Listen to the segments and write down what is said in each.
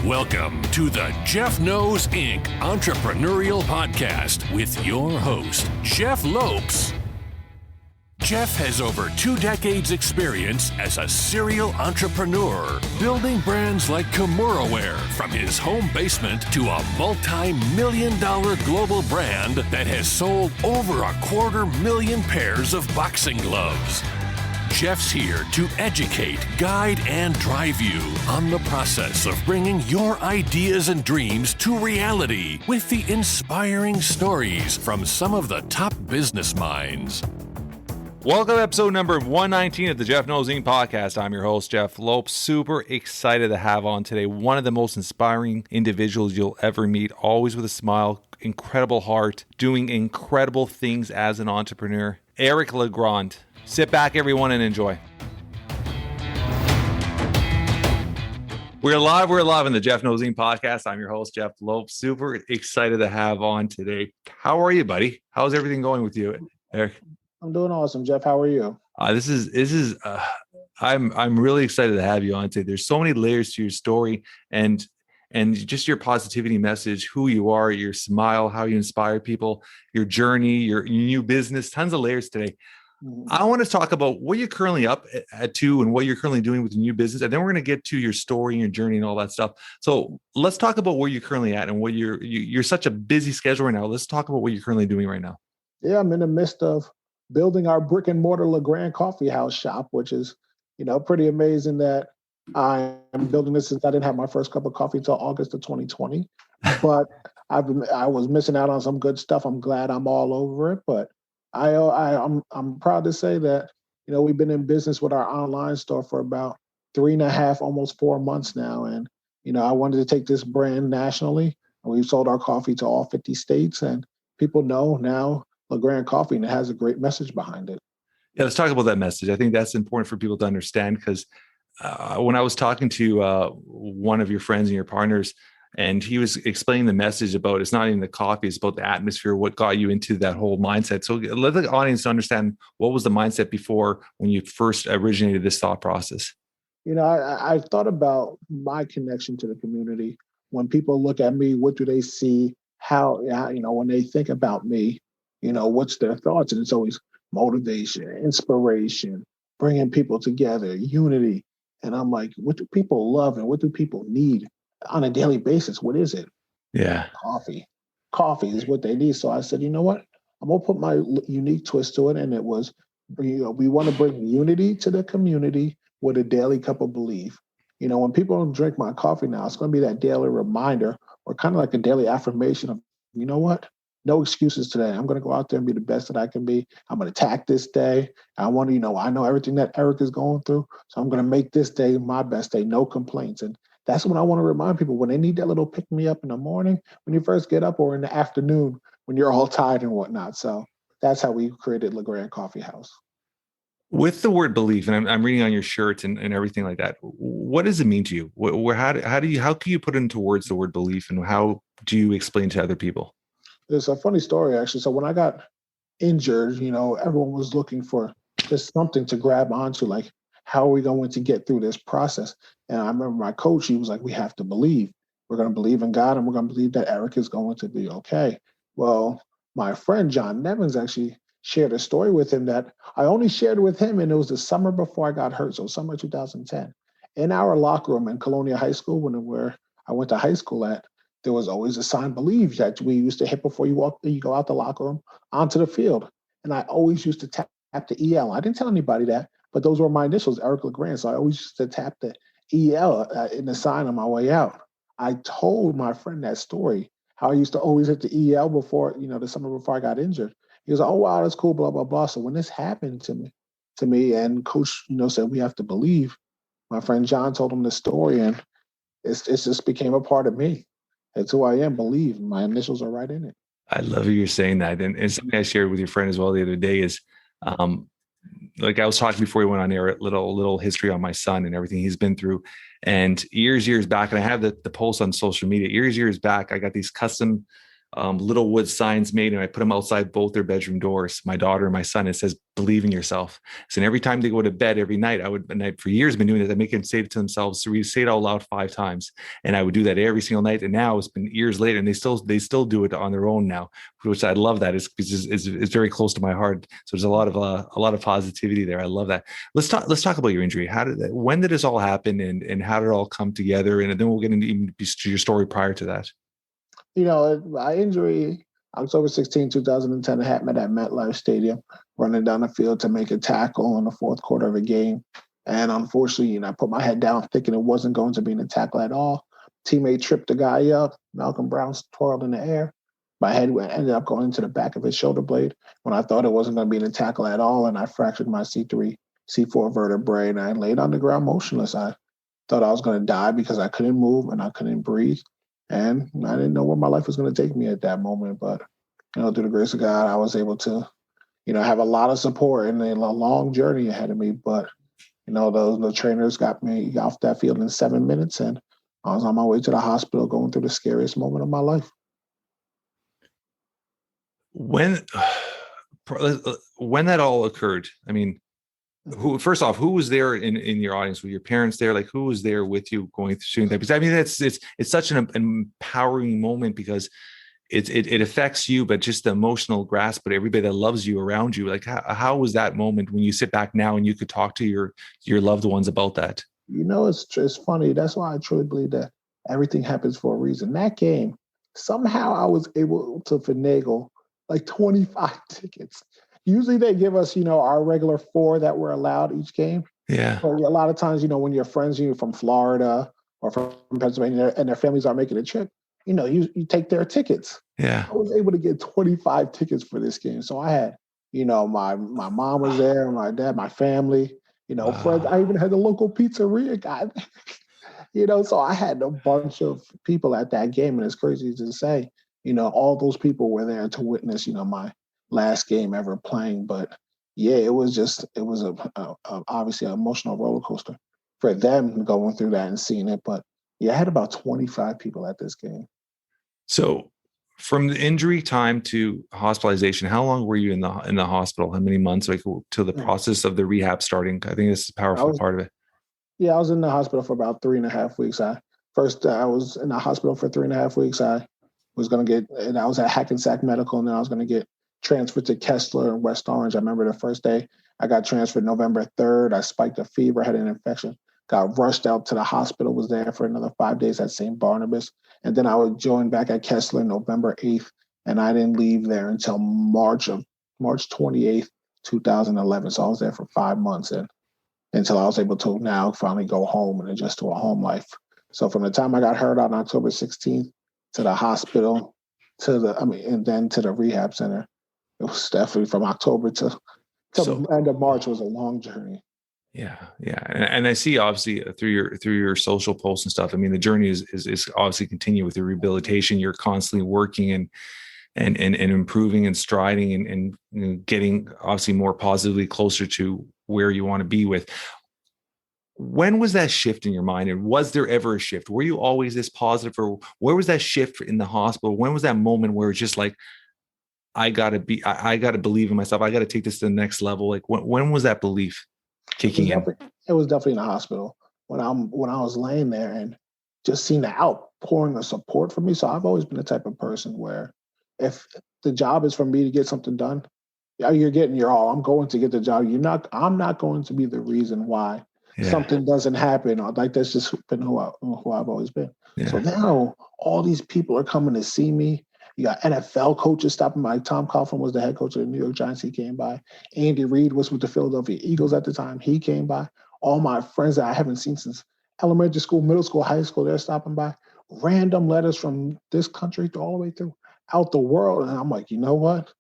Welcome to the Jeff Knows Inc. Entrepreneurial Podcast with your host, Jeff Lopes. Jeff has over 2 decades experience as a serial entrepreneur, building brands like Kimura from his home basement to a multi-million-dollar global brand that has sold over 250,000 pairs of boxing gloves. Jeff's here to educate, guide, and drive you on the process of bringing your ideas and dreams to reality with the inspiring stories from some of the top business minds. Welcome to episode number 119 of the Jeff Knows Inc. podcast. I'm your host, Jeff Lopes. Super excited to have on today one of the most inspiring individuals you'll ever meet, always with a smile, incredible heart, doing incredible things as an entrepreneur, LeGrand. Sit back, everyone, and enjoy. We're live in the Jeff Knows Inc. podcast. I'm your host, Jeff Lopes. Super excited to have on today. How are you, buddy? How's everything going with you, Eric? I'm doing awesome, Jeff. How are you? I'm really excited to have you on today. There's so many layers to your story and just your positivity message, who you are, your smile, how you inspire people, your journey, your new business, tons of layers today. I want to talk about what you're currently up to and what you're currently doing with your new business. And then we're going to get to your story and your journey and all that stuff. So let's talk about where you're currently at and what you're such a busy schedule right now. Let's talk about what you're currently doing right now. Yeah, I'm in the midst of building our brick and mortar LeGrand coffee house shop, which is, pretty amazing that I am building this since I didn't have my first cup of coffee until August of 2020. But I was missing out on some good stuff. I'm glad I'm all over it. But I'm proud to say that, we've been in business with our online store for about 3.5, almost 4 months now. And, I wanted to take this brand nationally. And we've sold our coffee to all 50 states. And people know now LeGrand Coffee, and it has a great message behind it. Yeah, let's talk about that message. I think that's important for people to understand because when I was talking to one of your friends and your partners, and he was explaining the message about it's not even the coffee, it's about the atmosphere, what got you into that whole mindset. So let the audience understand what was the mindset before when you first originated this thought process. I thought about my connection to the community. When people look at me, what do they see? How, when they think about me, what's their thoughts? And it's always motivation, inspiration, bringing people together, unity. And I'm like, what do people love and what do people need on a daily basis? What is it? Yeah. Coffee. Coffee is what they need. So I said, you know what? I'm going to put my unique twist to it. And it was, we want to bring unity to the community with a daily cup of belief. When people drink my coffee now, it's going to be that daily reminder or kind of like a daily affirmation of, you know what? No excuses today. I'm going to go out there and be the best that I can be. I'm going to attack this day. I want to, I know everything that Eric is going through. So I'm going to make this day my best day. No complaints. And that's what I want to remind people when they need that little pick me up in the morning, when you first get up, or in the afternoon when you're all tired and whatnot. So that's how we created LeGrand Coffee House. With the word belief, and I'm reading on your shirts and everything like that, what does it mean to you? How can you put into words the word belief, and how do you explain to other people? It's a funny story, actually. So when I got injured, everyone was looking for just something to grab onto, like, how are we going to get through this process? And I remember my coach, he was like, we have to believe. We're going to believe in God, and we're going to believe that Eric is going to be okay. Well, my friend, John Nevins, actually shared a story with him that I only shared with him, and it was the summer before I got hurt, so summer 2010. In our locker room in Colonia High School, where I went to high school at, there was always a sign, believe, that we used to hit before you go out the locker room onto the field. And I always used to tap the EL. I didn't tell anybody that, but those were my initials, Eric LeGrand. So I always used to tap the EL in the sign on my way out. I told my friend that story, how I used to always hit the EL before, the summer before I got injured. He was like, oh, wow, that's cool, blah, blah, blah. So when this happened to me and coach, said, we have to believe, my friend John told him the story, and it just became a part of me. It's who I am, believe. My initials are right in it. I love you saying that. And something I shared with your friend as well the other day is, like I was talking before we went on air, little history on my son and everything he's been through. And years back, and I have the post on social media, years back, I got these custom little wood signs made, and I put them outside both their bedroom doors, my daughter and my son. It says, "Believe in yourself." So every time they go to bed every night, and I for years been doing this, I make them say it to themselves. So we say it out loud 5 times. And I would do that every single night. And now it's been years later, and they still do it on their own now, which I love. That it's very close to my heart. So there's a lot of positivity there. I love that. Let's talk about your injury. When did this all happen, and how did it all come together? And then we'll get into even your story prior to that. My injury, October 16, 2010, happened at MetLife Stadium, running down the field to make a tackle in the fourth quarter of a game. And unfortunately, I put my head down thinking it wasn't going to be a tackle at all. Teammate tripped the guy up. Malcolm Brown twirled in the air. My head ended up going into the back of his shoulder blade when I thought it wasn't going to be a tackle at all. And I fractured my C3, C4 vertebrae, and I laid on the ground motionless. I thought I was going to die because I couldn't move and I couldn't breathe. And I didn't know where my life was going to take me at that moment. But, through the grace of God, I was able to, have a lot of support and a long journey ahead of me. But, the trainers got me off that field in 7 minutes, and I was on my way to the hospital going through the scariest moment of my life. When that all occurred, I mean, first off, who was there in your audience? Were your parents there? Like, who was there with you going through that? Because I mean, it's such an empowering moment, because it affects you, but just the emotional grasp, but everybody that loves you around you. Like, how was that moment when you sit back now and you could talk to your loved ones about that? It's funny. That's why I truly believe that everything happens for a reason. That game, somehow I was able to finagle like 25 tickets. Usually they give us, our regular 4 that we're allowed each game. Yeah. But a lot of times, when your friends, from Florida or from Pennsylvania and their families are making a trip, you take their tickets. Yeah. I was able to get 25 tickets for this game. So I had, my mom was there, my dad, my family, Wow. friends. I even had the local pizzeria guy. So I had a bunch of people at that game. And it's crazy to say, all those people were there to witness, my last game ever playing. But yeah, it was obviously an emotional roller coaster for them going through that and seeing it. But yeah, I had about 25 people at this game. So from the injury time to hospitalization, how long were you in the hospital? How many months, like, to the process of the rehab starting? I think this is a powerful part of it. Yeah, I was in the hospital for about 3.5 weeks. I was in the hospital for 3.5 weeks. I was at Hackensack Medical, and then I was going to get transferred to Kessler in West Orange. I remember the first day I got transferred November 3rd. I spiked a fever, had an infection, got rushed out to the hospital, was there for another 5 days at St. Barnabas. And then I would join back at Kessler November 8th, and I didn't leave there until March 28th, 2011. So I was there for 5 months, and until I was able to now finally go home and adjust to a home life. So from the time I got hurt on October 16th to the hospital, and then to the rehab center, it was definitely from October to the end of March was a long journey. Yeah. And I see, obviously, through your social posts and stuff, I mean, the journey is obviously continue with your rehabilitation. You're constantly working and improving and striding and getting obviously more positively closer to where you want to be with. When was that shift in your mind? And was there ever a shift? Were you always this positive, or where was that shift in the hospital? When was that moment where it's just like, I gotta believe in myself. I got to take this to the next level. Like, when was that belief kicking in? It was definitely in the hospital when I was laying there and just seeing the outpouring of support for me. So I've always been the type of person where if the job is for me to get something done, you're getting your all. I'm going to get the job. I'm not going to be the reason why something doesn't happen. Like, that's just been who I've always been. Yeah. So now all these people are coming to see me. You got NFL coaches stopping by. Tom Coughlin was the head coach of the New York Giants. He came by. Andy Reid was with the Philadelphia Eagles at the time. He came by. All my friends that I haven't seen since elementary school, middle school, high school, they're stopping by. Random letters from this country all the way through out the world. And I'm like, you know what?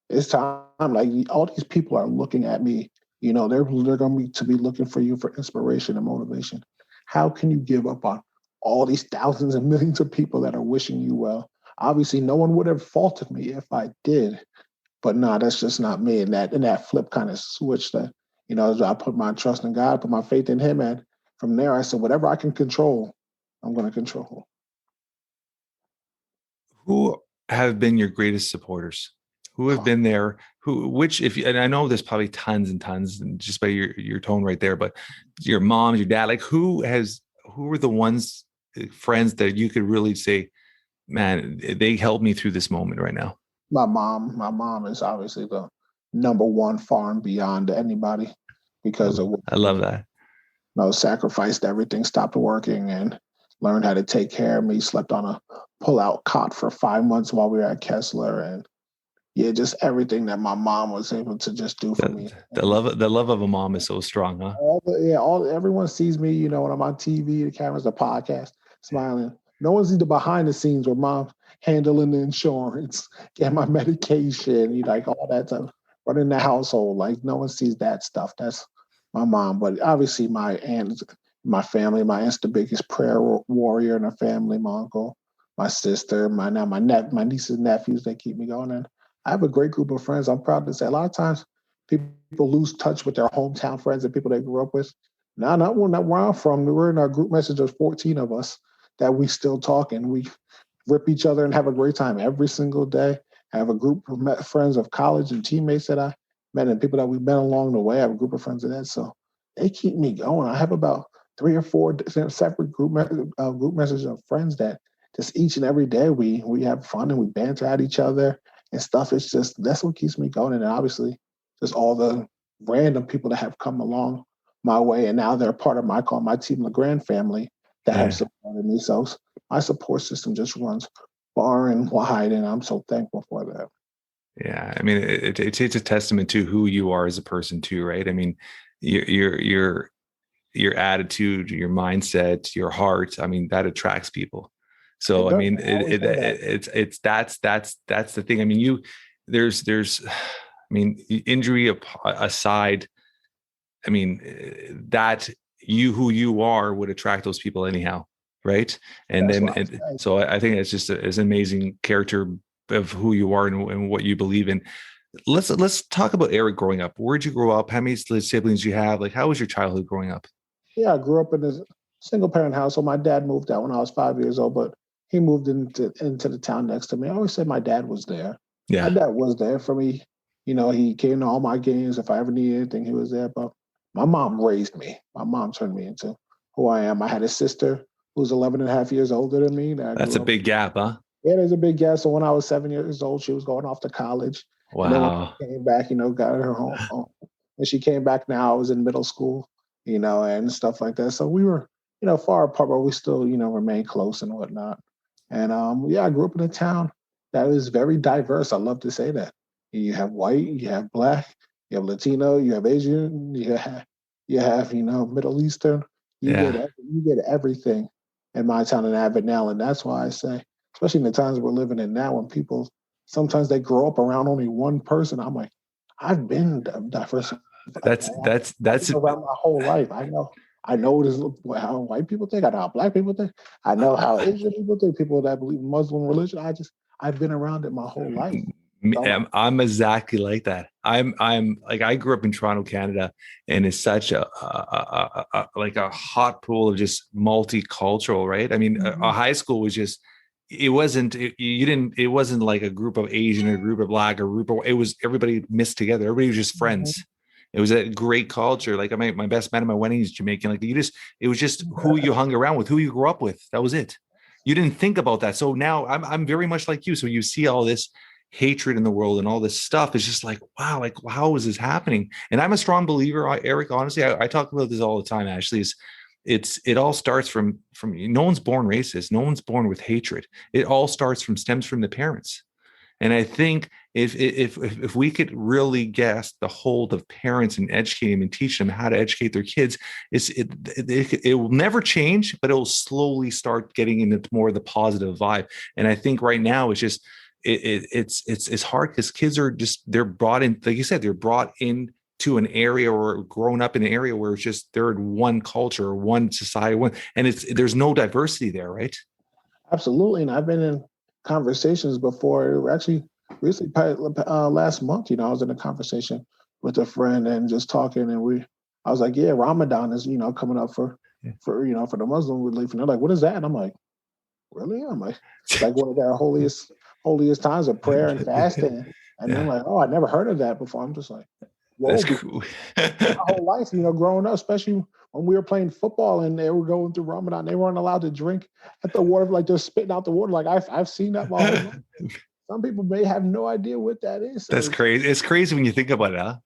It's time. Like, all these people are looking at me. They're going to be looking for you for inspiration and motivation. How can you give up on all these thousands and millions of people that are wishing you well? Obviously, no one would have faulted me if I did, but no, that's just not me. And that flip kind of switched. That I put my trust in God, put my faith in Him, and from there I said, whatever I can control, I'm going to control. Who have been your greatest supporters? Who have been there? And I know there's probably tons and tons, and just by your tone right there, but your mom, your dad, like who were the ones, friends that you could really say, man, they helped me through this moment right now? My mom is obviously the number one, far and beyond anybody, because of what I love that. sacrificed everything, stopped working, and learned how to take care of me. Slept on a pull-out cot for 5 months while we were at Kessler, and yeah, just everything that my mom was able to just do for me. The love of a mom is so strong, huh? Everyone sees me, when I'm on TV, the cameras, the podcast, smiling. No one sees the behind the scenes where mom handling the insurance, getting my medication, like all that stuff, running the household. Like no one sees that stuff. That's my mom. But obviously my aunt, my family, my aunt's the biggest prayer warrior in the family, my uncle, my sister, my nieces and nephews, they keep me going. And I have a great group of friends. I'm proud to say a lot of times people lose touch with their hometown friends and people they grew up with. Now, not where I'm from. We're in our group message of 14 of us that we still talk, and we rip each other and have a great time every single day. I have a group of friends of college and teammates that I met and people that we've met along the way. I have a group of friends of that. So they keep me going. I have about 3 or 4 separate group messages of friends that just each and every day we have fun and we banter at each other and stuff. It's just, that's what keeps me going. And obviously just all the random people that have come along my way. And now they're part of my team LeGrand family that have supported me. So my support system just runs far and wide, and I'm so thankful for that. Yeah, I mean, it's a testament to who you are as a person too, right? I mean, your attitude, your mindset, your heart. I mean, that attracts people. So I mean, that's the thing. I mean, there's I mean, injury aside, I mean, that who you are would attract those people anyhow, right? And so I think it's just it's an amazing character of who you are and what you believe in. Let's talk about Eric growing up. Where'd you grow up? How many siblings you have? Like, how was your childhood growing up? Yeah, I grew up in a single parent household. My dad moved out when I was 5 years old, but he moved into the town next to me. I always said my dad was there. Yeah. My dad was there for me. He came to all my games. If I ever needed anything, he was there. But my mom raised me. My mom turned me into who I am. I had a sister who's 11 and a half years older than me. That's a big gap, huh? Yeah, there's a big gap. So when I was 7 years old, she was going off to college. Wow. And then when she came back, got her home. When she came back now, I was in middle school, and stuff like that. So we were, far apart, but we still, remain close and whatnot. And I grew up in a town that is very diverse. I love to say that. You have white, you have black, you have Latino, you have Asian, you have Middle Eastern. You get everything in my town in Avenel. And that's why I say, especially in the times we're living in now, when people sometimes they grow up around only one person. I'm like, I've been diverse. That's around my whole life. I know this how white people think. I know how black people think. I know how Asian people think. People that believe in Muslim religion. I've been around it my whole life. I'm exactly like that. I'm like, I grew up in Toronto, Canada, and it's such a hot pool of just multicultural, right? I mean, a high school was just, it wasn't like a group of Asian or a group of black or it was everybody mixed together. Everybody was just friends. It was a great culture. Like my best man at my wedding is Jamaican. Like it was just who you hung around with, who you grew up with. That was it. You didn't think about that. So now I'm very much like you. So you see all this hatred in the world and all this stuff. It's just like, wow, like how is this happening? And I'm a strong believer, Eric. Honestly, I talk about this all the time. Actually, it all starts from no one's born racist. No one's born with hatred. It all stems from the parents. And I think if we could really grasp the hold of parents and educate them and teach them how to educate their kids, it will never change, but it will slowly start getting into more of the positive vibe. And I think right now it's just it's hard because kids are they're brought in, like you said, they're brought in to an area or grown up in an area where it's just they're in one culture or one society, and there's no diversity there, right? Absolutely. And I've been in conversations before. Actually, recently, last month, I was in a conversation with a friend and just talking, and I was like, yeah, Ramadan is, coming up for the Muslim relief. And they're like, what is that? And I'm like, really? I'm like, it's like one of their holiest times of prayer and fasting. And I'm Yeah, like, oh, I never heard of that before. I'm just like, whoa, that's because cool. my whole life, growing up, especially when we were playing football and they were going through Ramadan, they weren't allowed to drink at the water, like they're spitting out the water. Like I've seen that my whole life. Some people may have no idea what that is. So That's crazy. It's crazy when you think about it, huh?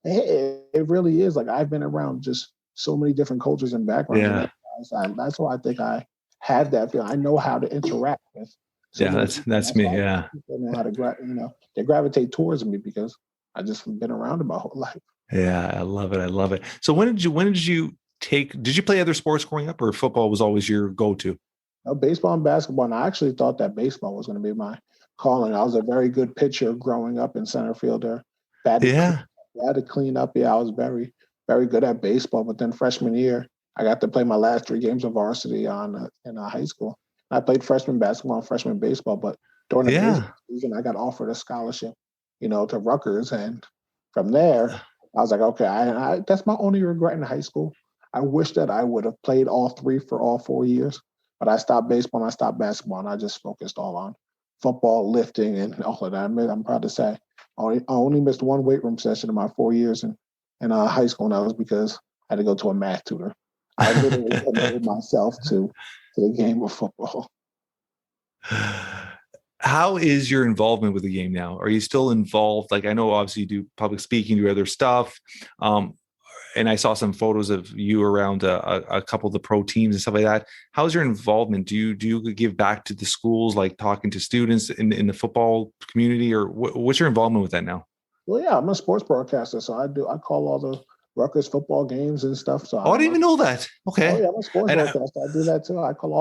it really is. Like I've been around just so many different cultures and backgrounds, and Yeah. that's why I think I have that feeling. I know how to interact with so Yeah, many that's people. that's That's me. why Yeah. people know how to they gravitate towards me because I just been around it my whole life. Yeah, I love it. I love it. So did you play other sports growing up, or football was always your go-to? Baseball and basketball, and I actually thought that baseball was going to be my calling. I was a very good pitcher growing up in center fielder. Yeah. Had to clean up. Yeah, I was very, very good at baseball. But then freshman year, I got to play my last 3 games of varsity in high school. I played freshman basketball and freshman baseball. But during the Yeah. baseball season, I got offered a scholarship, to Rutgers, and from there, I was like, okay, that's my only regret in high school. I wish that I would have played all three for all 4 years, but I stopped baseball and I stopped basketball, and I just focused all on football, lifting, and all of that. I'm proud to say I only missed one weight room session in my 4 years in high school, and that was because I had to go to a math tutor. I literally committed myself to the game of football. How is your involvement with the game now? Are you still involved? Like I know obviously you do public speaking, do other stuff. And I saw some photos of you around a couple of the pro teams and stuff like that. How's your involvement? Do you give back to the schools, like talking to students in the football community, or what's your involvement with that now? Well, yeah, I'm a sports broadcaster, so I call all the Rutgers football games and stuff. So Oh, I I'm didn't a even know that. Oh Okay. yeah, I'm a sports And broadcaster. I do that too. I call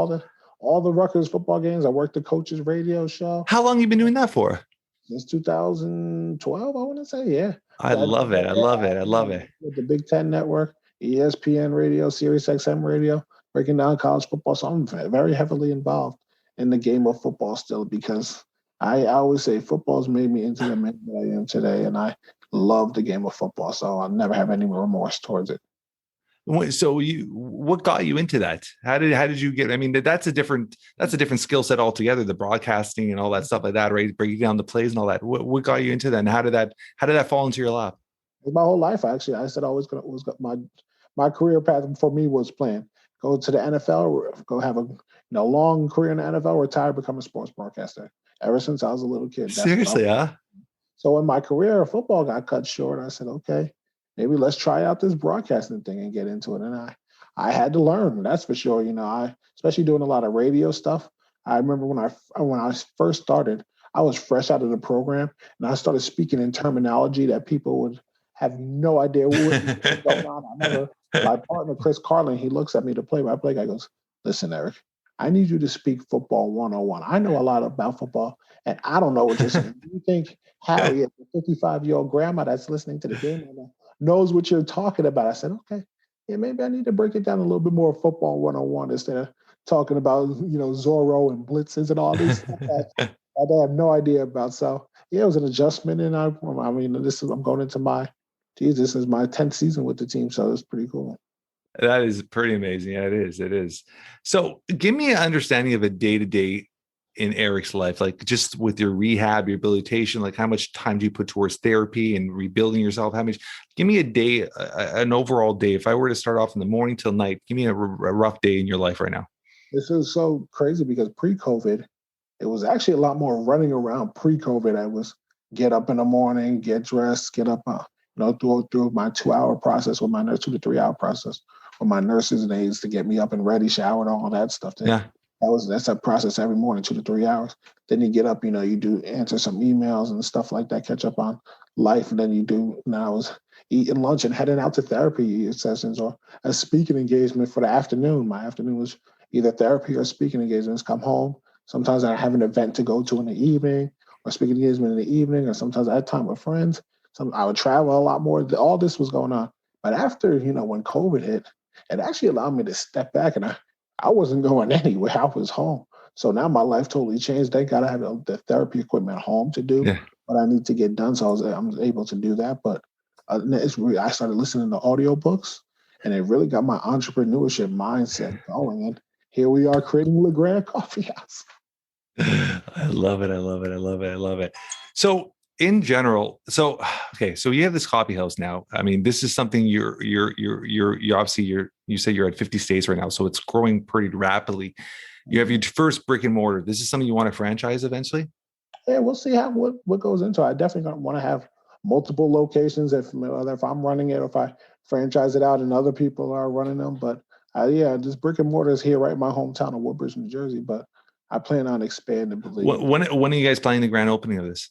all the Rutgers football games. I work the coaches radio show how long you been doing that for? since 2012. I want to say, yeah. I So I love it. I love it. I love it. with the Big Ten Network, ESPN Radio, Sirius XM Radio, breaking down college football. So I'm very heavily involved in the game of football still because I always say football's made me into the man that I am today, and I love the game of football. So I'll never have any remorse towards it. So what got you into that? How did you get? I mean, that's a different skill set altogether. The broadcasting and all that stuff like that, right? Breaking down the plays and all that. What got you into that? And how did that fall into your lap? My whole life, actually, I said I was my career path for me was playing. Go to the NFL, go have a long career in the NFL, retire, become a sports broadcaster. Ever since I was a little kid. Seriously, huh? So when my career of football got cut short, I said, okay, maybe let's try out this broadcasting thing and get into it. And I had to learn, that's for sure. I especially doing a lot of radio stuff. I remember when I first started, I was fresh out of the program and I started speaking in terminology that people would have no idea what was going on. I remember my partner, Chris Carlin, he looks at me, the play-by-play guy, goes, listen, Eric, I need you to speak football 101. I know a lot about football, and I don't know what you're saying. Do you think Harry, a 55-year-old grandma that's listening to the game right now, knows what you're talking about? I said, okay, yeah, maybe I need to break it down a little bit more football 101 instead of talking about, Zorro and blitzes and all these stuff that I have no idea about. So, yeah, it was an adjustment, and I'm going into this is my 10th season with the team, so it's pretty cool. That is pretty amazing. Yeah, it is. It is. So give me an understanding of a day-to-day in Eric's life, like just with your rehab, rehabilitation, like how much time do you put towards therapy and rebuilding yourself? Give me a day, an overall day. If I were to start off in the morning till night, give me a rough day in your life right now. This is so crazy because pre-COVID, it was actually a lot more running around pre-COVID. I was get up in the morning, get dressed, get up, through my 2-hour process with my nurse, 2 to 3 hour process with my nurses and aides to get me up and ready, showered, all that stuff. Yeah. That's a process every morning, 2 to 3 hours. Then you get up, you do answer some emails and stuff like that, catch up on life. And then I was eating lunch and heading out to therapy sessions or a speaking engagement for the afternoon. My afternoon was either therapy or speaking engagements. Come home. Sometimes I have an event to go to in the evening or speaking engagement in the evening, or sometimes I had time with friends. I would travel a lot more. All this was going on. But after, when COVID hit, it actually allowed me to step back, and I wasn't going anywhere. I was home. So now my life totally changed. Thank God I have the therapy equipment home to do what I need to get done. So I'm able to do that. But I started listening to audiobooks, and it really got my entrepreneurship mindset going. And here we are creating LeGrand Coffee House. I love it. I love it. I love it. I love it. So in general, so you have this coffee house now. I mean, this is something you're obviously you say you're at 50 states right now, so it's growing pretty rapidly. You have your first brick and mortar. This is something you want to franchise eventually? Yeah, we'll see what goes into it. I definitely want to have multiple locations if I'm running it, or if I franchise it out and other people are running them. But this brick and mortar is here right in my hometown of Woodbridge, New Jersey. But I plan on expanding. When are you guys planning the grand opening of this?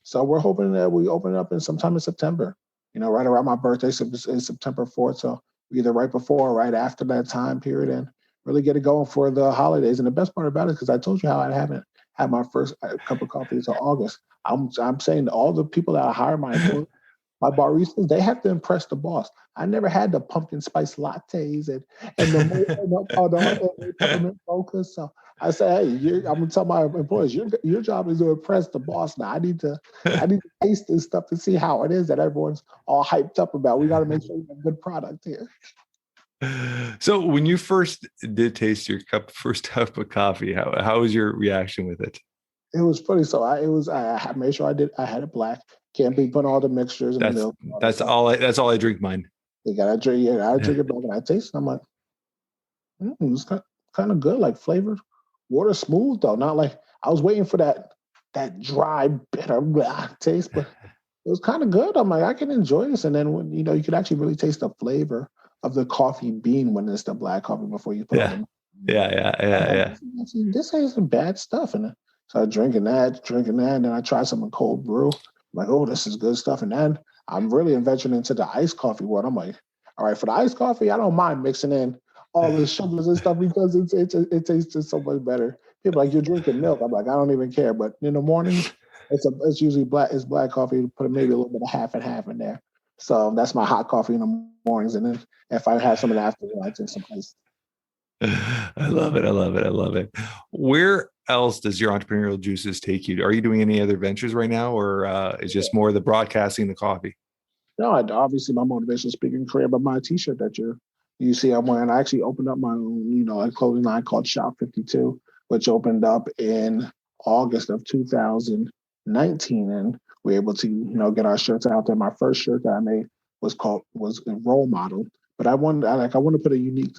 So we're hoping that we open it up sometime in September. Right around my birthday, is September 4th. So either right before or right after that time period, and really get it going for the holidays. And the best part about it, because I told you how I haven't had my first cup of coffee until August. I'm saying all the people that I hire, my baristas, they have to impress the boss. I never had the pumpkin spice lattes and the peppermint mochas. So I say, hey, I'm gonna tell my employees, your job is to impress the boss. Now I need to taste this stuff to see how it is that everyone's all hyped up about. We got to make sure we have a good product here. So when you first did taste your first cup of coffee, how was your reaction with it? It was funny. So I made sure I had it black. Can't be putting all the mixtures and milk. That's all I drink mine. You gotta drink. Yeah, I drink it black, and I taste it. I'm like, it's kind of good, like flavored. Water smooth though, not like I was waiting for that dry bitter taste, but it was kind of good. I'm like, I can enjoy this, and then when you can actually really taste the flavor of the coffee bean when it's the black coffee before you put it in. Yeah. This ain't some bad stuff. And so I drinking that, and then I tried some cold brew. I'm like, oh, this is good stuff. And then I'm really venturing into the iced coffee world. I'm like, all right, for the iced coffee, I don't mind mixing in all the sugars and stuff because it tastes just so much better. People are like, you're drinking milk. I'm like, I don't even care. But in the morning, it's usually black. It's black coffee. Put maybe a little bit of half and half in there. So that's my hot coffee in the mornings. And then if I have some in the afternoon, I take some ice. I love it. Where else does your entrepreneurial juices take you? Are you doing any other ventures right now, or is just more the broadcasting, the coffee? No, obviously my motivational speaking career, but my T-shirt that you see I'm wearing, I actually opened up my own, a clothing line called Shop 52, which opened up in August of 2019, and we're able to, get our shirts out there. My first shirt that I made was a role model, but I want to put a unique,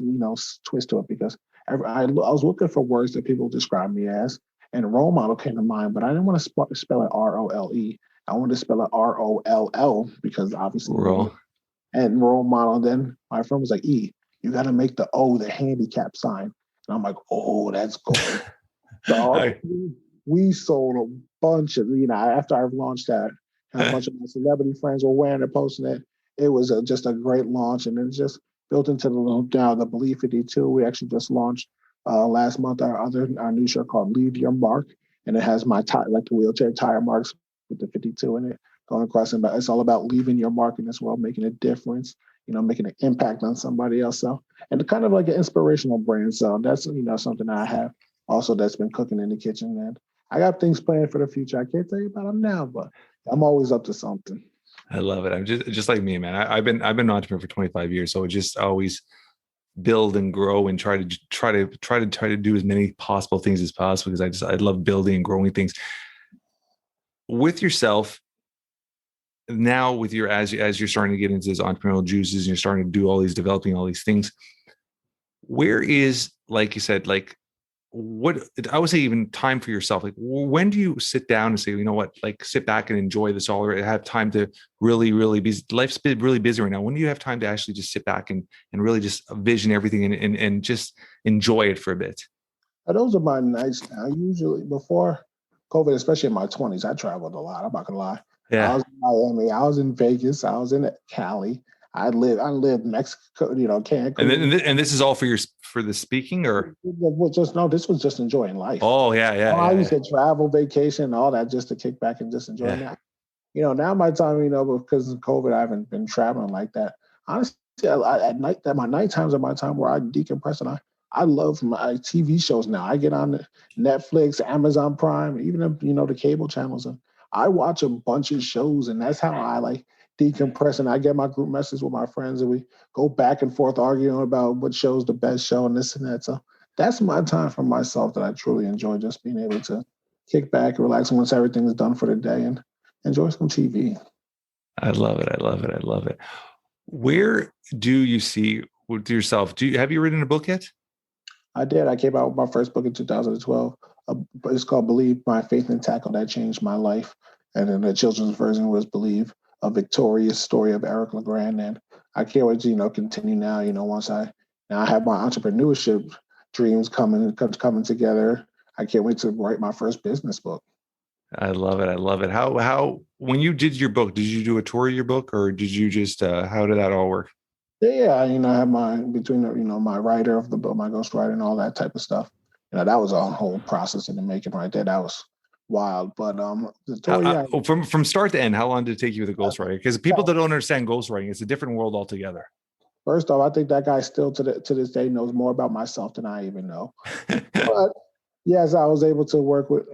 twist to it because I was looking for words that people describe me as, and role model came to mind, but I didn't want to spell it ROLE. I wanted to spell it ROLL because obviously and role model. Then my friend was like, you got to make the O the handicap sign. And I'm like, oh, that's good. So we sold a bunch of, after I've launched that, and a bunch of my celebrity friends were wearing it, posting it. It was just a great launch. And it's just built into the Believe 52. We actually just launched last month our new shirt called Leave Your Mark. And it has my like the wheelchair tire marks with the 52 in it going across. And it's all about leaving your mark in this world, making a difference, making an impact on somebody else. So, and kind of like an inspirational brand. So that's, something I have also that's been cooking in the kitchen. And I got things planned for the future. I can't tell you about them now, but I'm always up to something. I love it. I'm just like me, man. I've been an entrepreneur for 25 years. So just always build and grow and try to do as many possible things as possible because I love building and growing things. With yourself now, with your as you're starting to get into this entrepreneurial juices and you're starting to do developing all these things, where is, like you said, like what I would say even time for yourself? Like when do you sit down and say, you know what, like sit back and enjoy this all, or have time to really be, life's been really busy right now. When do you have time to actually just sit back and really just vision everything and just enjoy it for a bit? Those are my nights now. Usually before COVID, especially in my 20s, I traveled a lot. I'm not gonna lie. Yeah. I was in Miami, I was in Vegas, I was in Cali. I lived Mexico, Cancun. And this is all for the speaking, or this was just enjoying life. Oh yeah. I used to travel, vacation, all that just to kick back and just enjoy that. Now my time, because of COVID, I haven't been traveling like that. Honestly, at night, my night times are my time where I decompress, and I love my TV shows now. I get on Netflix, Amazon Prime, even the cable channels, and I watch a bunch of shows, and that's how I like decompress. And I get my group message with my friends, and we go back and forth arguing about what show's the best show and this and that. So that's my time for myself that I truly enjoy, just being able to kick back, relax once everything is done for the day and enjoy some TV. I love it. I love it. I love it. Where do you see with yourself? Have you written a book yet? I did. I came out with my first book in 2012. It's called Believe, My Faith and Tackle That Changed My Life. And then the children's version was Believe, A Victorious Story of Eric LeGrand. And I can't wait to, continue now, once now I have my entrepreneurship dreams coming together. I can't wait to write my first business book. I love it. I love it. How, when you did your book, did you do a tour of your book, or did you just, how did that all work? Yeah, I have my writer of the book, my ghostwriter, and all that type of stuff. That was a whole process in the making right there. That was wild. But the tour, from start to end, how long did it take you with a ghostwriter? Because people that don't understand ghostwriting, it's a different world altogether. First off, I think that guy still to this day knows more about myself than I even know. But yes, I was able to work with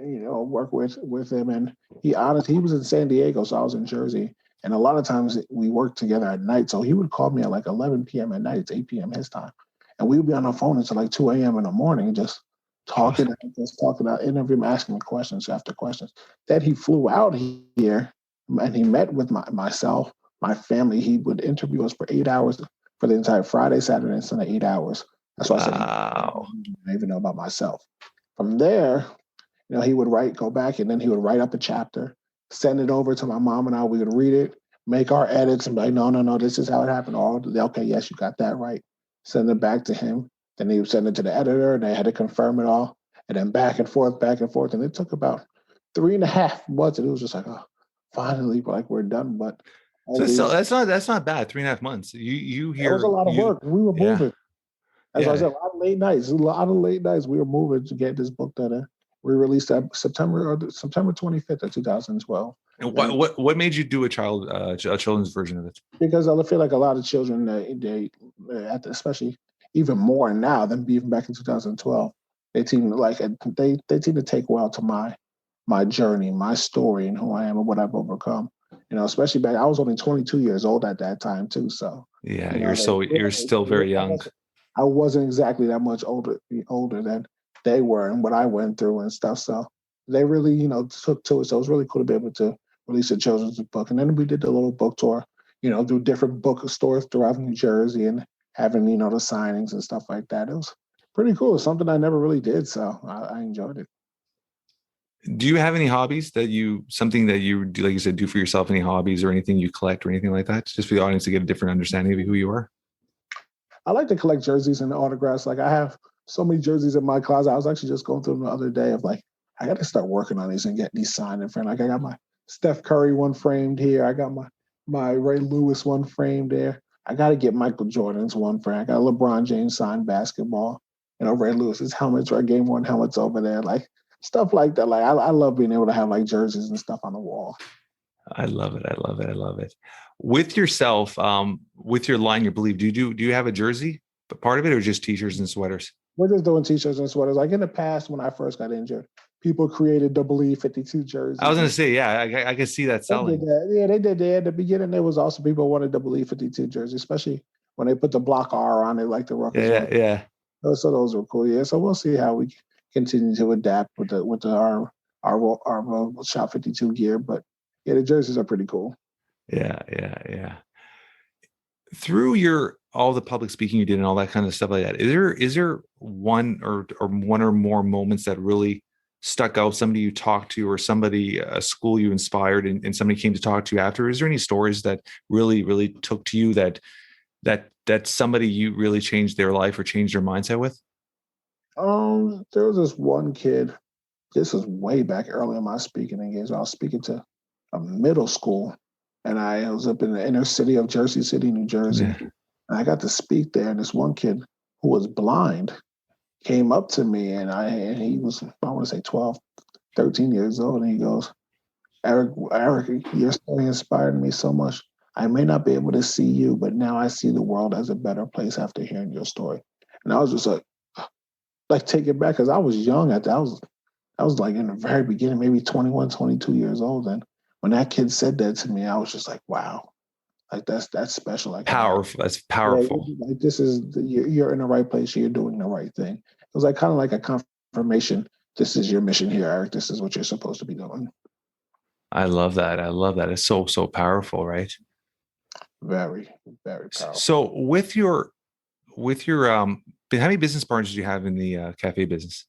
him, and he was in San Diego, so I was in Jersey. And a lot of times we worked together at night. So he would call me at like 11 p.m. at night. It's 8 p.m. his time. And we would be on the phone until like 2 a.m. in the morning, just talking, interviewing, asking questions after questions. Then he flew out here and he met with myself, my family. He would interview us for 8 hours for the entire Friday, Saturday, and Sunday, 8 hours. That's why I said, I even know about myself. From there, he would go back, and then he would write up a chapter, send it over to my mom and I. We would read it, make our edits, and be like, no, this is how it happened. Okay, yes, you got that right. Send it back to him. Then he would send it to the editor, and they had to confirm it all. And then back and forth. And it took about 3.5 months. And it was just like, oh, finally, like we're done. But so that's not bad. 3.5 months. You hear it was a lot of work. We were moving. As I said, a lot of late nights. We were moving to get this book done. We released that September 25th of 2012. And what made you do a children's version of it? Because I feel like a lot of children, they especially even more now than even back in 2012, they seem to take well to my journey, my story, and who I am and what I've overcome. Especially back, I was only 22 years old at that time too. So yeah, you're still very young. I wasn't exactly that much older than they were and what I went through and stuff. So they really, took to it. So it was really cool to be able to release a children's book. And then we did the little book tour, through different bookstores throughout New Jersey and having, the signings and stuff like that. It was pretty cool. It's something I never really did. So I enjoyed it. Do you have any hobbies something that you do, like you said, do for yourself, any hobbies or anything you collect or anything like that? Just for the audience to get a different understanding of who you are. I like to collect jerseys and autographs. Like I have so many jerseys in my closet. I was actually just going through them the other day of like, I got to start working on these and get these signed in frame. Like I got my Steph Curry one framed here. I got my Ray Lewis one framed there. I got to get Michael Jordan's one framed. I got LeBron James signed basketball. Ray Lewis's helmets, or Game 1 helmets over there. Like stuff like that. Like I love being able to have like jerseys and stuff on the wall. I love it. I love it. I love it. With yourself, with your line, your belief, do you have a jersey, part of it, or just t-shirts and sweaters? We're just doing t-shirts and sweaters. Like in the past, when I first got injured, people created the Believe 52 jerseys. I was going to say, yeah, I can see that selling. They did that. Yeah, they did that. At the beginning, there was also people who wanted the Believe 52 jersey, especially when they put the block R on it, like the Rutgers. Yeah. So those were cool. Yeah. So we'll see how we continue to adapt with our Shop 52 gear. But yeah, the jerseys are pretty cool. Yeah. Through all the public speaking you did and all that kind of stuff like that, is there one or one or more moments that really stuck out? Somebody you talked to, or a school you inspired, and somebody came to talk to you after? Is there any stories that really, really took to you that somebody you really changed their life or changed their mindset with? There was this one kid. This was way back early in my speaking engagement. I was speaking to a middle school, and I was up in the inner city of Jersey City, New Jersey. Yeah. And I got to speak there, and this one kid who was blind came up to me, and he was, I want to say 12, 13 years old, and he goes, Eric, your story inspired me so much. I may not be able to see you, but now I see the world as a better place after hearing your story. And I was just like taken back, because I was young at that. I was like in the very beginning, maybe 21, 22 years old. And when that kid said that to me, I was just like, wow, like that's special. Like powerful. That's powerful. Like this is, you're in the right place. You're doing the right thing. was like kind of like a confirmation. This is your mission here, Eric. This is what you're supposed to be doing. I love that. I love that. It's so, so powerful, right? Very, very powerful. So with your how many business partners do you have in the cafe business?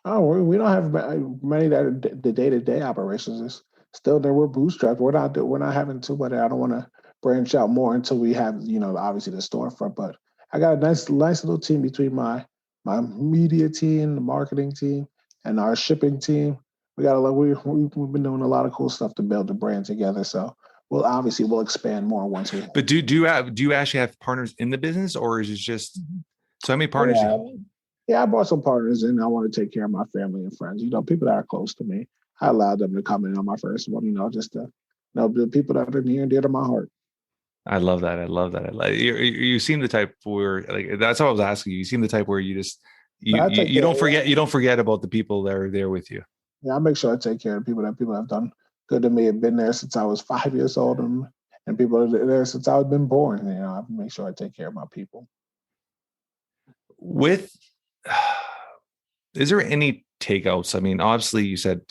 Oh, we don't have many that are the day-to-day operations is still there. We're bootstrapped. We're not having too much. I don't want to branch out more until we have, obviously the storefront. But I got a nice little team between my media team, the marketing team, and our shipping team. We got we've been doing a lot of cool stuff to build the brand together. So we'll expand more once we. But do you actually have partners in the business, or is it just so how many partners? Yeah, I brought some partners in. I want to take care of my family and friends. People that are close to me. I allowed them to come in on my first one. Just to the people that are near and dear to my heart. I love that. I love that. You seem the type where that's all I was asking you. You seem the type where you just you don't forget about the people that are there with you. Yeah, I make sure I take care of people that have done good to me. Have been there since I was 5 years old, and people are there since I've been born. I make sure I take care of my people. Is there any takeouts? I mean, obviously you said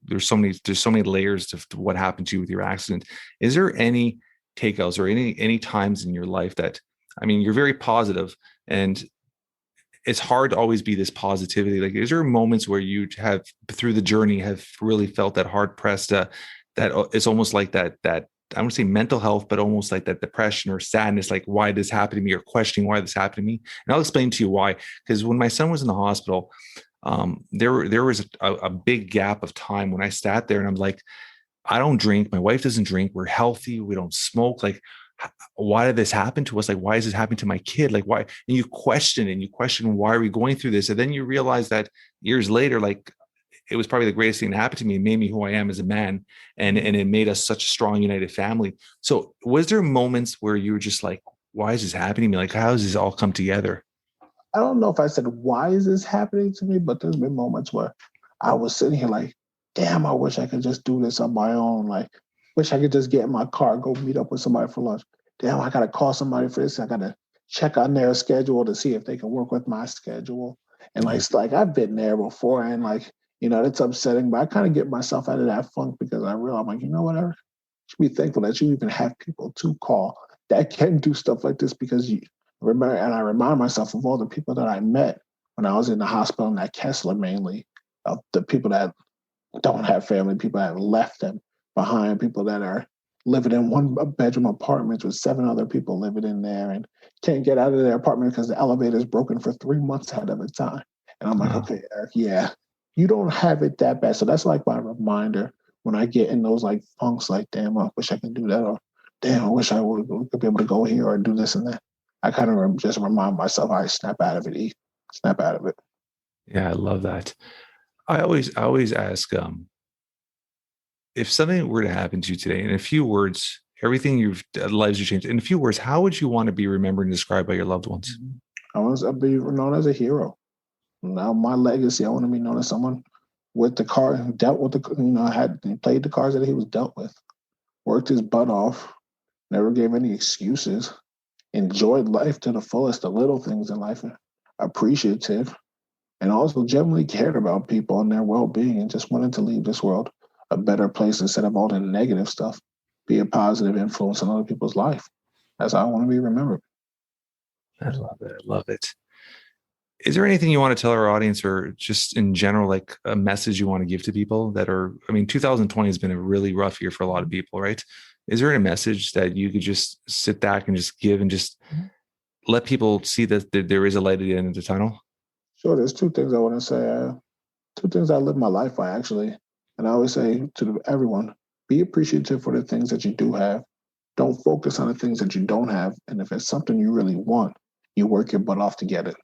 there's so many layers to what happened to you with your accident. Is there any takeouts or any times in your life that, I mean, you're very positive and it's hard to always be this positivity. Like, is there moments where you have through the journey have really felt that hard pressed, that it's almost like that I wouldn't say mental health, but almost like that depression or sadness, like why this happened to me or questioning why this happened to me. And I'll explain to you why. Because when my son was in the hospital, there was a big gap of time when I sat there and I'm like, I don't drink. My wife doesn't drink. We're healthy. We don't smoke. Like, why did this happen to us? Like, why is this happening to my kid? Like, why? And you question why are we going through this? And then you realize that years later, like, it was probably the greatest thing that happened to me. It made me who I am as a man. And it made us such a strong, united family. So was there moments where you were just like, why is this happening to me? Like, how does this all come together? I don't know if I said, why is this happening to me? But there's been moments where I was sitting here like, damn, I wish I could just do this on my own. Like, wish I could just get in my car, go meet up with somebody for lunch. Damn, I got to call somebody for this. I got to check on their schedule to see if they can work with my schedule. And like I've been there before, and like, it's upsetting, but I kind of get myself out of that funk because I realize, I'm like, you know what, Eric? You should be thankful that you even have people to call that can do stuff like this, because you remember, and I remind myself of all the people that I met when I was in the hospital, in that Kessler mainly, of the people that don't have family, people that have left them behind, people that are living in one-bedroom apartments with 7 other people living in there and can't get out of their apartment because the elevator is broken for 3 months at a time. And I'm like, okay, Eric, yeah, you don't have it that bad. So that's like my reminder when I get in those like funks, like, damn, I wish I could do that, or damn, I wish I could be able to go here or do this and that. I kind of just remind myself, I snap out of it, snap out of it. Yeah, I love that. I always ask, if something were to happen to you today, in a few words, everything lives you changed. In a few words, how would you want to be remembered and described by your loved ones? I want to be known as a hero. Now, my legacy, I want to be known as someone with the car, dealt with he played the cards that he was dealt with, worked his butt off, never gave any excuses, enjoyed life to the fullest, the little things in life, appreciative, and also genuinely cared about people and their well-being, and just wanted to leave this world a better place instead of all the negative stuff, be a positive influence on other people's life. That's how I want to be remembered. I love it. I love it. Is there anything you want to tell our audience, or just in general, like a message you want to give to people that are, 2020 has been a really rough year for a lot of people, right? Is there a message that you could just sit back and just give and just let people see that there is a light at the end of the tunnel? Sure. There's 2 things I want to say. 2 things I live my life by, actually. And I always say to everyone, be appreciative for the things that you do have. Don't focus on the things that you don't have. And if it's something you really want, you work your butt off to get it.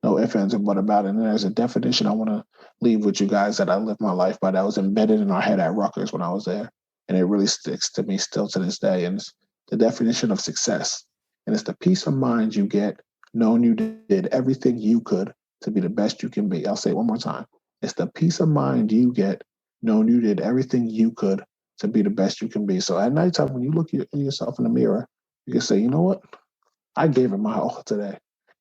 No ifs, ands, or buts about it. And there's a definition I want to leave with you guys that I live my life by, that was embedded in our head at Rutgers when I was there. And it really sticks to me still to this day. And it's the definition of success. And it's the peace of mind you get knowing you did everything you could to be the best you can be. I'll say it one more time. It's the peace of mind you get knowing you did everything you could to be the best you can be. So at nighttime, when you look at yourself in the mirror, you can say, you know what? I gave it my all today.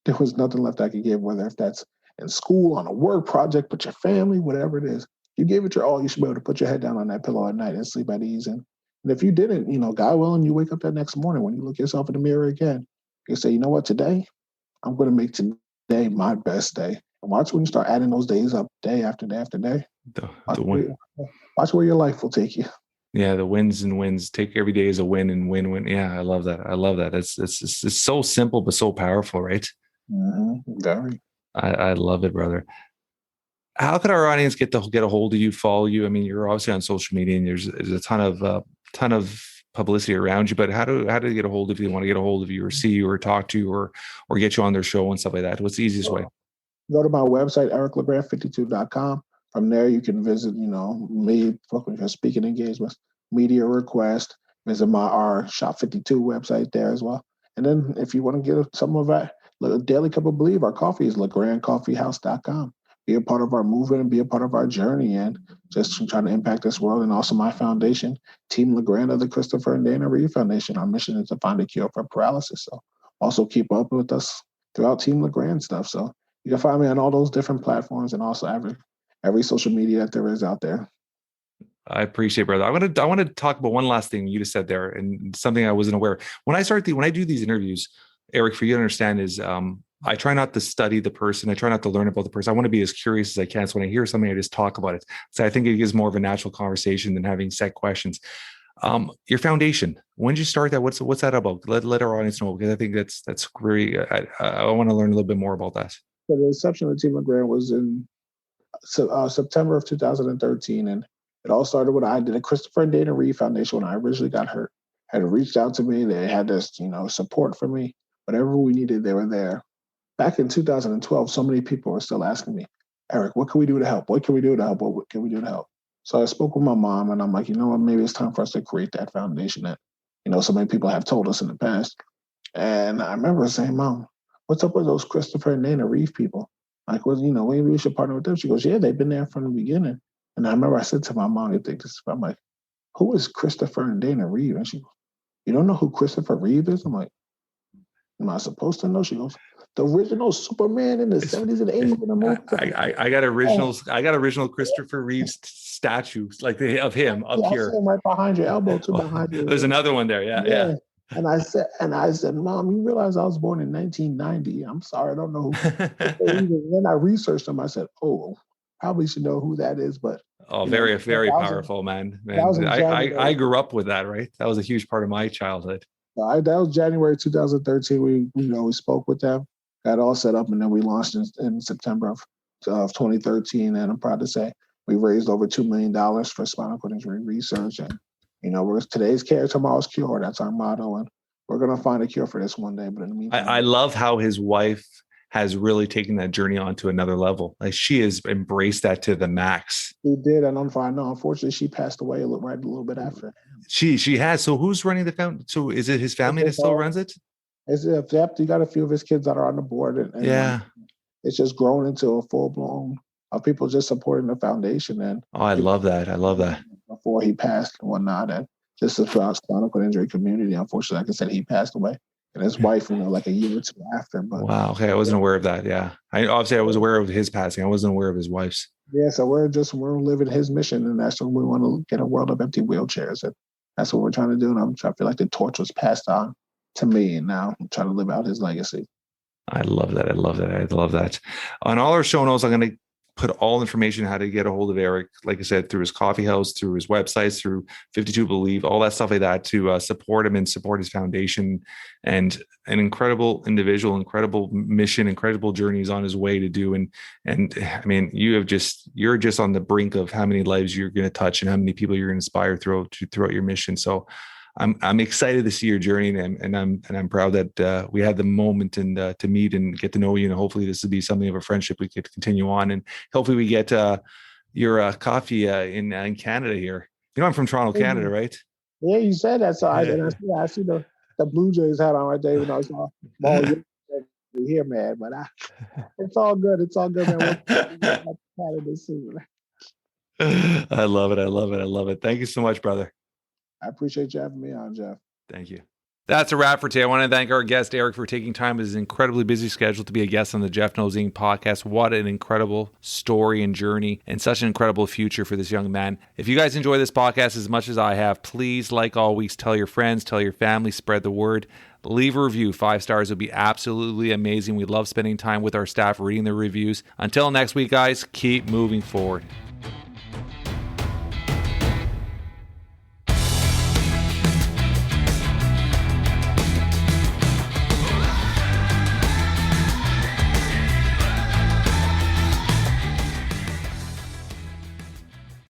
There was nothing left I could give, whether if that's in school, on a work project, with your family, whatever it is. You gave it your all, you should be able to put your head down on that pillow at night and sleep at ease. And if you didn't, God willing, you wake up that next morning, when you look yourself in the mirror again, you say, you know what, today, I'm going to make today my best day. And watch when you start adding those days up day after day after day. Watch where your life will take you. Yeah, the wins and wins. Take every day as a win and win. Yeah, I love that. I love that. It's so simple but so powerful, right? Very. I love it, brother. How could our audience get a hold of you, follow you? I mean, you're obviously on social media, and there's a ton of publicity around you. But how do they get a hold of you? They want to get a hold of you, or see you, or talk to you, or get you on their show and stuff like that. What's the easiest way? Go to my website, ericlegrand52.com. From there, you can visit, me, book your speaking engagements, media request, visit our Shop 52 website there as well. And then if you want to get some of our Daily Cup of Believe, our coffee is LeGrandCoffeehouse.com. Be a part of our movement and be a part of our journey, and just trying to impact this world. And also my foundation, Team LeGrand of the Christopher and Dana Reeve Foundation. Our mission is to find a cure for paralysis. So also keep up with us throughout Team LeGrand stuff. So you can find me on all those different platforms, and also every social media that there is out there. I appreciate it, brother. I want to talk about one last thing you just said there, and something I wasn't aware of. When I do these interviews, Eric, for you to understand is, I try not to study the person. I try not to learn about the person. I want to be as curious as I can. So when I hear something, I just talk about it. So I think it gives more of a natural conversation than having set questions. Your foundation, when did you start that? What's that about? Let our audience know, because I think that's very, I want to learn a little bit more about that. So the inception of Team LeGrand was in September of 2013. And it all started when I did a Christopher and Dana Reeve Foundation when I originally got hurt. Had reached out to me. They had this, support for me. Whatever we needed, they were there. Back in 2012, so many people were still asking me, Eric, what can we do to help? What can we do to help? What can we do to help? So I spoke with my mom, and I'm like, you know what? Maybe it's time for us to create that foundation that, so many people have told us in the past. And I remember saying, Mom, what's up with those Christopher and Dana Reeve people? Like, well, maybe we should partner with them. She goes, yeah, they've been there from the beginning. And I remember I said to my mom, I'm like, who is Christopher and Dana Reeve? And she goes, you don't know who Christopher Reeve is? I'm like, am I supposed to know? She goes, the original Superman in the 70s and 80s in the movie. I got original Christopher Reeve statues of him up here. Right behind your elbow, too. Behind you. There's another one there. Yeah. And I said, Mom, you realize I was born in 1990? I'm sorry, I don't know who. Then I researched them. I said, probably should know who that is. But very, very powerful, man. I grew up with that, right? That was a huge part of my childhood. That was January 2013. We spoke with them, got all set up, and then we launched in September of 2013. And I'm proud to say we raised over $2 million for spinal cord injury research. And we're today's care, tomorrow's cure. That's our motto, and we're gonna find a cure for this one day. But in the meantime, I love how his wife has really taken that journey on to another level. Like, she has embraced that to the max. She did, and unfortunately, she passed away a little bit after. She has. So who's running the foundation? So is it his family that still runs it? You got a few of his kids that are on the board, and yeah, it's just grown into a full blown of people just supporting the foundation. And I love that. Before he passed and whatnot, and just the spinal cord injury community. Unfortunately, like I said, he passed away, and his wife, like a year or two after. But wow, okay, I wasn't aware of that. Yeah, I was aware of his passing. I wasn't aware of his wife's. Yeah, so we're living his mission, and that's when we want to get a world of empty wheelchairs, and that's what we're trying to do. And I feel like the torch was passed on to me, and now I'm trying to live out his legacy. I love that. On all our show notes, I'm going to put all information how to get a hold of Eric, like I said, through his coffee house, through his websites, through 52 Believe, all that stuff like that, to support him and support his foundation. And an incredible individual, incredible mission, incredible journeys on his way to do. And I mean, you're just on the brink of how many lives you're going to touch and how many people you're going to inspire throughout your mission. So I'm excited to see your journey, and I'm proud that we had the moment and to meet and get to know you. And hopefully this will be something of a friendship we could continue on, and hopefully we get your coffee in Canada here. I'm from Toronto, Canada, right? Yeah, you said that. So I see the Blue Jays hat on right there. Even though it's all here, man. But it's all good. It's all good, man. Canada soon. I love it. Thank you so much, brother. I appreciate you having me on, Jeff. Thank you. That's a wrap for today. I want to thank our guest, Eric, for taking time out of his incredibly busy schedule to be a guest on the Jeff Knows Inc. podcast. What an incredible story and journey, and such an incredible future for this young man. If you guys enjoy this podcast as much as I have, please, like always, tell your friends, tell your family, spread the word. Leave a review. 5 stars would be absolutely amazing. We love spending time with our staff reading the reviews. Until next week, guys, keep moving forward.